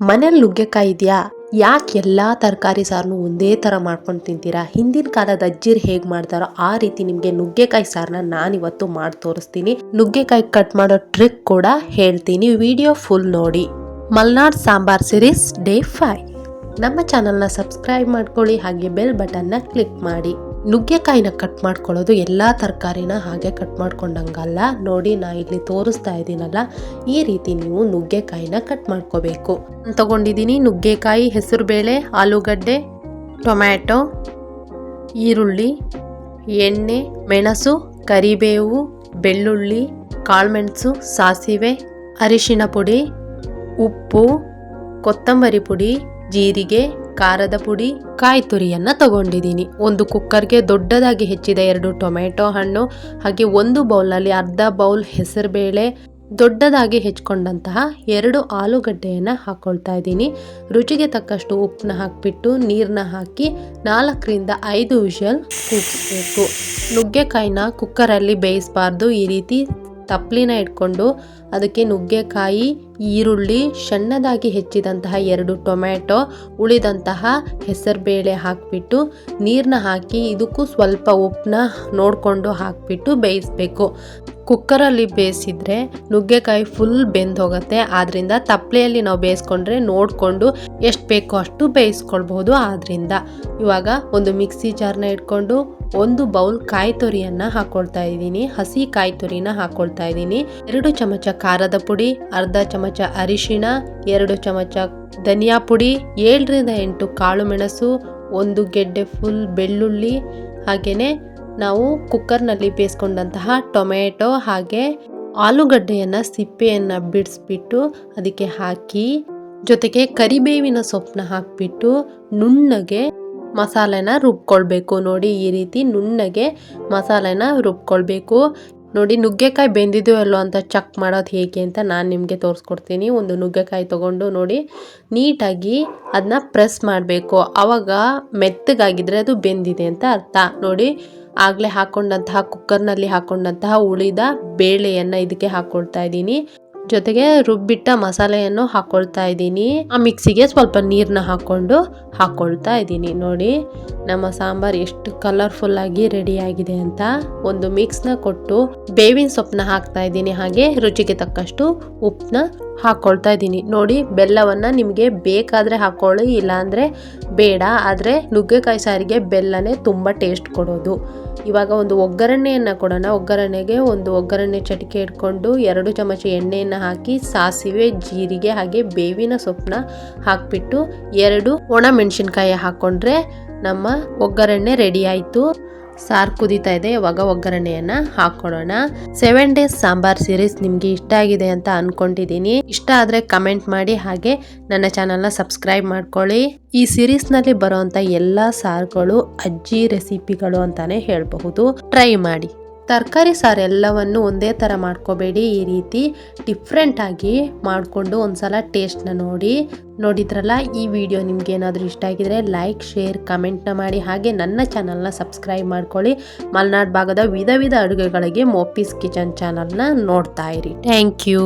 ಮನೇಲಿ ನುಗ್ಗೆಕಾಯಿ ಇದೆಯಾ? ಯಾಕೆ ಎಲ್ಲಾ ತರಕಾರಿ ಸಾರನ್ನು ಒಂದೇ ತರ ಮಾಡ್ಕೊಂಡು ತಿಂತೀರಾ? ಹಿಂದಿನ ಕಾಲದ ಅಜ್ಜಿರು ಹೇಗ್ ಮಾಡ್ತಾರೋ ಆ ರೀತಿ ನಿಮ್ಗೆ ನುಗ್ಗೆಕಾಯಿ ಸಾರನ್ನ ನಾನಿವತ್ತು ಮಾಡಿ ತೋರಿಸ್ತೀನಿ. ನುಗ್ಗೆಕಾಯಿ ಕಟ್ ಮಾಡೋ ಟ್ರಿಕ್ ಕೂಡ ಹೇಳ್ತೀನಿ. ವಿಡಿಯೋ ಫುಲ್ ನೋಡಿ. Malnad sambar series day 5. ನಮ್ಮ ಚಾನಲ್ನ ಸಬ್ಸ್ಕ್ರೈಬ್ ಮಾಡ್ಕೊಳ್ಳಿ, ಹಾಗೆ ಬೆಲ್ ಬಟನ್ನ ಕ್ಲಿಕ್ ಮಾಡಿ. ನುಗ್ಗೆಕಾಯಿನ ಕಟ್ ಮಾಡ್ಕೊಳ್ಳೋದು ಎಲ್ಲಾ ತರಕಾರಿನ ಹಾಗೆ ಕಟ್ ಮಾಡ್ಕೊಂಡಂಗಲ್ಲ. ನೋಡಿ, ನಾ ಇಲ್ಲಿ ತೋರಿಸ್ತಾ ಇದ್ದೀನಲ್ಲ, ಈ ರೀತಿ ನೀವು ನುಗ್ಗೆಕಾಯಿನ ಕಟ್ ಮಾಡ್ಕೋಬೇಕು. ತಗೊಂಡಿದ್ದೀನಿ ನುಗ್ಗೆಕಾಯಿ, ಹೆಸರುಬೇಳೆ, ಆಲೂಗಡ್ಡೆ, ಟೊಮ್ಯಾಟೊ, ಈರುಳ್ಳಿ, ಎಣ್ಣೆ, ಮೆಣಸು, ಕರಿಬೇವು, ಬೆಳ್ಳುಳ್ಳಿ, ಕಾಳುಮೆಣಸು, ಸಾಸಿವೆ, ಅರಿಶಿಣ ಪುಡಿ, ಉಪ್ಪು, ಕೊತ್ತಂಬರಿ ಪುಡಿ, ಜೀರಿಗೆ, ಖಾರದ ಪುಡಿ, ಕಾಯಿ ತುರಿಯನ್ನ ತಗೊಂಡಿದ್ದೀನಿ. ಒಂದು ಕುಕ್ಕರ್ಗೆ ದೊಡ್ಡದಾಗಿ ಹೆಚ್ಚಿದ 2 ಟೊಮೆಟೊ ಹಣ್ಣು, ಹಾಗೆ ಒಂದು ಬೌಲ್ನಲ್ಲಿ ಅರ್ಧ ಬೌಲ್ ಹೆಸರುಬೇಳೆ, ದೊಡ್ಡದಾಗಿ ಹೆಚ್ಕೊಂಡಂತಹ 2 ಆಲೂಗಡ್ಡೆಯನ್ನ ಹಾಕೊಳ್ತಾ ಇದ್ದೀನಿ. ರುಚಿಗೆ ತಕ್ಕಷ್ಟು ಉಪ್ಪನ್ನ ಹಾಕ್ಬಿಟ್ಟು ನೀರನ್ನ ಹಾಕಿ 4 ರಿಂದ 5 ವಿಷಲ್ ಕೂಗಿಸ್ಬೇಕು. ನುಗ್ಗೆಕಾಯಿನ ಕುಕ್ಕರಲ್ಲಿ ಬೇಯಿಸಬಾರ್ದು. ಈ ರೀತಿ ತಪ್ಪಲಿನ ಇಟ್ಕೊಂಡು ಅದಕ್ಕೆ ನುಗ್ಗೆಕಾಯಿ, ಈರುಳ್ಳಿ, ಸಣ್ಣದಾಗಿ ಹೆಚ್ಚಿದಂತಹ 2 ಟೊಮ್ಯಾಟೊ, ಉಳಿದಂತಹ ಹೆಸರುಬೇಳೆ ಹಾಕಿಬಿಟ್ಟು ನೀರನ್ನ ಹಾಕಿ ಇದಕ್ಕೂ ಸ್ವಲ್ಪ ಉಪ್ಪನ್ನ ನೋಡಿಕೊಂಡು ಹಾಕಿಬಿಟ್ಟು ಬೇಯಿಸಬೇಕು. ಕುಕ್ಕರಲ್ಲಿ ಬೇಯಿಸಿದ್ರೆ ನುಗ್ಗೆಕಾಯಿ ಫುಲ್ ಬೆಂದು ಹೋಗುತ್ತೆ. ಆದ್ರಿಂದ ತಪ್ಪಲೆಯಲ್ಲಿ ನಾವು ಬೇಯಿಸ್ಕೊಂಡ್ರೆ ನೋಡಿಕೊಂಡು ಎಷ್ಟು ಬೇಕೋ ಅಷ್ಟು ಬೇಯಿಸ್ಕೊಳ್ಬಹುದು. ಆದ್ರಿಂದ ಇವಾಗ ಒಂದು ಮಿಕ್ಸಿ ಜಾರ್ನ ಇಟ್ಕೊಂಡು 1 ಬೌಲ್ ಕಾಯಿ ತುರಿಯನ್ನ ಹಾಕೊಳ್ತಾ ಇದ್ದೀನಿ. ಹಸಿ ಕಾಯಿ ತುರಿನ ಹಾಕೊಳ್ತಾ ಇದ್ದೀನಿ. 2 ಚಮಚ ಖಾರದ ಪುಡಿ, ಅರ್ಧ ಚಮಚ ಅರಿಶಿಣ, 2 ಚಮಚ ಧನಿಯಾ ಪುಡಿ, 7 ರಿಂದ 8 ಕಾಳು ಮೆಣಸು, 1 ಗೆಡ್ಡೆ ಫುಲ್ ಬೆಳ್ಳುಳ್ಳಿ, ಹಾಗೇನೆ ನಾವು ಕುಕ್ಕರ್ನಲ್ಲಿ ಬೇಯಿಸ್ಕೊಂಡಂತಹ ಟೊಮೆಟೊ ಹಾಗೆ ಆಲೂಗಡ್ಡೆಯನ್ನ ಸಿಪ್ಪೆಯನ್ನ ಬಿಡಿಸ್ಬಿಟ್ಟು ಅದಕ್ಕೆ ಹಾಕಿ, ಜೊತೆಗೆ ಕರಿಬೇವಿನ ಸೊಪ್ಪನ್ನ ಹಾಕ್ಬಿಟ್ಟು ನುಣ್ಣಗೆ ಮಸಾಲೆನ ರುಬ್ಕೊಳ್ಬೇಕು. ನೋಡಿ, ಈ ರೀತಿ ನುಣ್ಣಗೆ ಮಸಾಲೆನ ರುಬ್ಕೊಳ್ಬೇಕು. ನೋಡಿ, ನುಗ್ಗೆಕಾಯಿ ಬೆಂದಿದೆಯೋ ಅಲ್ಲೋ ಅಂತ ಚೆಕ್ ಮಾಡೋದು ಹೇಗೆ ಅಂತ ನಾನು ನಿಮಗೆ ತೋರಿಸ್ಕೊಡ್ತೀನಿ. ಒಂದು ನುಗ್ಗೆಕಾಯಿ ತಗೊಂಡು ನೋಡಿ, ನೀಟಾಗಿ ಅದನ್ನ ಪ್ರೆಸ್ ಮಾಡಬೇಕು. ಆವಾಗ ಮೆತ್ತಗಾಗಿದ್ರೆ ಅದು ಬೆಂದಿದೆ ಅಂತ ಅರ್ಥ. ನೋಡಿ, ಆಗಲೇ ಹಾಕೊಂಡಂತಹ ಕುಕ್ಕರ್ನಲ್ಲಿ ಹಾಕೊಂಡಂತಹ ಉಳಿದ ಬೇಳೆಯನ್ನ ಇದಕ್ಕೆ ಹಾಕೊಳ್ತಾ ಇದ್ದೀನಿ. ಜೊತೆಗೆ ರುಬ್ಬಿಟ್ಟ ಮಸಾಲೆಯನ್ನು ಹಾಕೊಳ್ತಾ ಇದ್ದೀನಿ. ಆ ಮಿಕ್ಸಿಗೆ ಸ್ವಲ್ಪ ನೀರನ್ನ ಹಾಕೊಳ್ತಾ ಇದ್ದೀನಿ. ನೋಡಿ, ನಮ್ಮ ಸಾಂಬಾರ್ ಎಷ್ಟು ಕಲರ್ಫುಲ್ ಆಗಿ ರೆಡಿ ಆಗಿದೆ ಅಂತ. ಒಂದು ಮಿಕ್ಸ್ನ ಕೊಟ್ಟು ಬೇವಿನ ಸೊಪ್ಪನ್ನ ಹಾಕ್ತಾ ಇದ್ದೀನಿ. ಹಾಗೆ ರುಚಿಗೆ ತಕ್ಕಷ್ಟು ಉಪ್ಪನ್ನ ಹಾಕೊಳ್ತಾ ಇದ್ದೀನಿ. ನೋಡಿ, ಬೆಲ್ಲವನ್ನ ನಿಮಗೆ ಬೇಕಾದ್ರೆ ಹಾಕೊಳ್ಳಿ, ಇಲ್ಲಾಂದ್ರೆ ಬೇಡ. ಆದ್ರೆ ನುಗ್ಗೆಕಾಯಿ ಸಾರಿಗೆ ಬೆಲ್ಲನೇ ತುಂಬಾ ಟೇಸ್ಟ್ ಕೊಡೋದು. ಇವಾಗ ಒಂದು ಒಗ್ಗರಣೆಯನ್ನ ಕೊಡೋಣ. ಒಗ್ಗರಣೆಗೆ ಒಂದು ಒಗ್ಗರಣೆ ಚಟಿಕೆ ಇಟ್ಕೊಂಡು 2 ಚಮಚ ಎಣ್ಣೆಯನ್ನ ಹಾಕಿ ಸಾಸಿವೆ, ಜೀರಿಗೆ ಹಾಗೆ ಬೇವಿನ ಸೊಪ್ಪನ್ನ ಹಾಕ್ಬಿಟ್ಟು 2 ಒಣ ಮೆಣಸಿನಕಾಯಿ ಹಾಕೊಂಡ್ರೆ ನಮ್ಮ ಒಗ್ಗರಣೆ ರೆಡಿ ಆಯ್ತು. ಸಾರು ಕುದೀತಾ ಇದೆ. ಇವಾಗ ಒಗ್ಗರಣೆಯನ್ನ ಹಾಕೊಳ್ಳೋಣ. 7 ಡೇಸ್ ಸಾಂಬಾರ್ ಸೀರೀಸ್ ನಿಮ್ಗೆ ಇಷ್ಟ ಆಗಿದೆ ಅಂತ ಅನ್ಕೊಂಡಿದ್ದೀನಿ. ಇಷ್ಟ ಆದ್ರೆ ಕಮೆಂಟ್ ಮಾಡಿ, ಹಾಗೆ ನನ್ನ ಚಾನಲ್ನ ಸಬ್ಸ್ಕ್ರೈಬ್ ಮಾಡ್ಕೊಳ್ಳಿ. ಈ ಸೀರೀಸ್ ನಲ್ಲಿ ಬರುವಂತ ಎಲ್ಲಾ ಸಾರುಗಳು ಅಜ್ಜಿ ರೆಸಿಪಿಗಳು ಅಂತಾನೆ ಹೇಳಬಹುದು. ಟ್ರೈ ಮಾಡಿ. ತರಕಾರಿ ಸಾರು ಎಲ್ಲವನ್ನು ಒಂದೇ ತರ ಮಾಡ್ಕೋಬೇಡಿ. ಈ ರೀತಿ ಡಿಫ್ರೆಂಟ್ ಆಗಿ ಮಾಡಿಕೊಂಡು ಒಂದ್ಸಲ ಟೇಸ್ಟ್ನ ನೋಡಿದ್ರಲ್ಲ. ಈ ವಿಡಿಯೋ ನಿಮ್ಗೆ ಏನಾದರೂ ಇಷ್ಟ ಆಗಿದ್ರೆ ಲೈಕ್, ಶೇರ್, ಕಮೆಂಟ್ನ ಮಾಡಿ. ಹಾಗೆ ನನ್ನ ಚಾನಲ್ನ ಸಬ್ಸ್ಕ್ರೈಬ್ ಮಾಡ್ಕೊಳ್ಳಿ. ಮಲೆನಾಡು ಭಾಗದ ವಿಧ ವಿಧ ಅಡುಗೆಗಳಿಗೆ ಮೋಪೀಸ್ ಕಿಚನ್ ಚಾನಲ್ನ ನೋಡ್ತಾ ಇರಿ. Thank you.